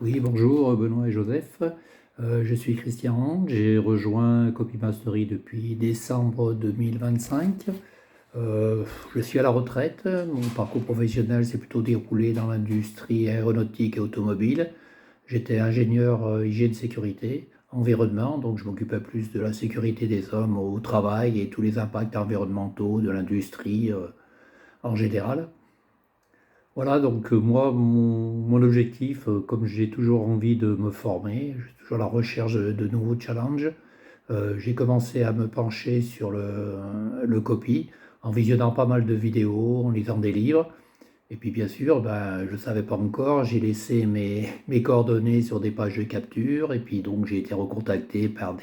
Oui, bonjour Benoît et Joseph. Je suis Christian, j'ai rejoint Copymastery depuis décembre 2025. Je suis à la retraite, mon parcours professionnel s'est plutôt déroulé dans l'industrie aéronautique et automobile. J'étais ingénieur hygiène sécurité, environnement, donc je m'occupais plus de la sécurité des hommes au travail et tous les impacts environnementaux de l'industrie en général. Voilà, donc moi, mon objectif, comme j'ai toujours envie de me former, je suis toujours à la recherche de nouveaux challenges, j'ai commencé à me pencher sur le copy en visionnant pas mal de vidéos, en lisant des livres. Et puis bien sûr, ben, je ne savais pas encore, j'ai laissé mes coordonnées sur des pages de capture. Et puis donc j'ai été recontacté par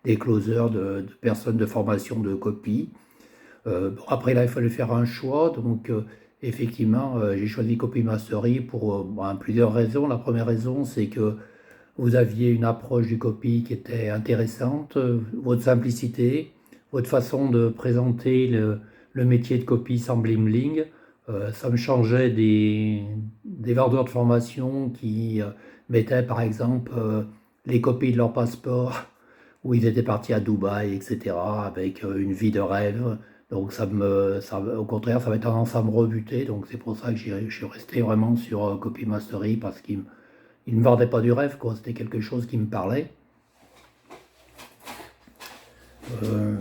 des closers de personnes de formation de copy. Bon, après, là, il fallait faire un choix. Donc, effectivement, j'ai choisi Copy Mastery pour bon, plusieurs raisons. La première raison, c'est que vous aviez une approche du copy qui était intéressante, votre simplicité, votre façon de présenter le métier de copy sans bling-bling. Ça me changeait des vendeurs de formation qui mettaient, par exemple, les copies de leur passeport où ils étaient partis à Dubaï, etc., avec une vie de rêve. Donc au contraire, ça avait tendance à me rebuter. Donc c'est pour ça que je suis resté vraiment sur Copy Mastery parce qu'il ne me vendait pas du rêve, quoi. C'était quelque chose qui me parlait. Euh,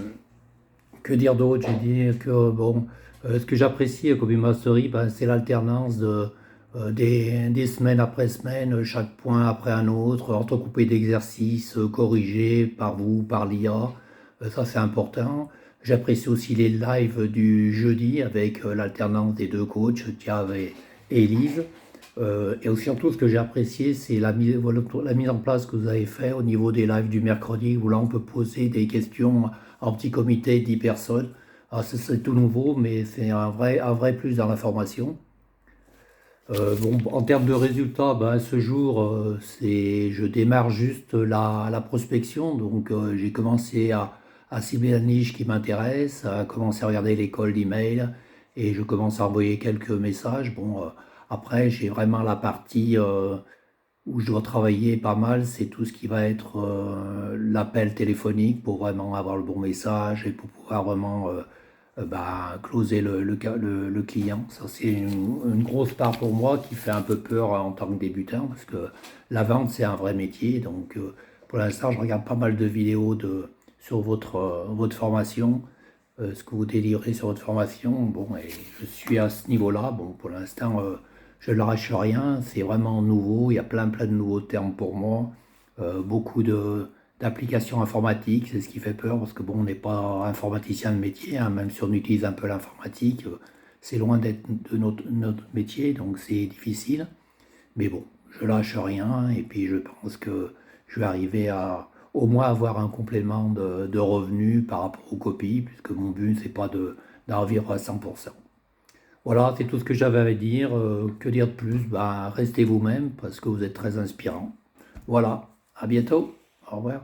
que dire d'autre? J'ai dit que bon, ce que j'apprécie à Copy Mastery, ben, c'est l'alternance des semaines après semaine, chaque point après un autre, entrecoupé d'exercices corrigés par vous, par l'IA. Ça, c'est important. J'apprécie aussi les lives du jeudi avec l'alternance des deux coachs, Thiav et Elise. Et aussi, surtout, ce que j'ai apprécié, c'est voilà, la mise en place que vous avez fait au niveau des lives du mercredi, où là, on peut poser des questions en petit comité, 10 personnes. Alors, c'est tout nouveau, mais c'est un vrai plus dans la formation. Bon, en termes de résultats, ben, ce jour, je démarre juste la prospection. Donc, j'ai commencé à cibler la niche qui m'intéresse, à commencer à regarder l'école d'email et je commence à envoyer quelques messages. Bon, après, j'ai vraiment la partie où je dois travailler pas mal, c'est tout ce qui va être l'appel téléphonique pour vraiment avoir le bon message et pour pouvoir vraiment bah, closer le client. Ça, c'est une grosse part pour moi qui fait un peu peur en tant que débutant parce que la vente, c'est un vrai métier. Donc, pour l'instant, je regarde pas mal de vidéos sur votre formation, ce que vous délivrez sur votre formation. Bon, et je suis à ce niveau-là. Bon, pour l'instant, je ne lâche rien. C'est vraiment nouveau. Il y a plein de nouveaux termes pour moi. Beaucoup d'applications informatiques, c'est ce qui fait peur parce que bon, on n'est pas informaticien de métier, hein, même si on utilise un peu l'informatique, c'est loin d'être de notre métier, donc c'est difficile. Mais bon, je lâche rien et puis je pense que je vais arriver à au moins avoir un complément de revenus par rapport aux copies, puisque mon but, c'est pas d'en vivre à 100%. Voilà, c'est tout ce que j'avais à dire. Que dire de plus? Ben, restez vous-même parce que vous êtes très inspirant. Voilà, à bientôt. Au revoir.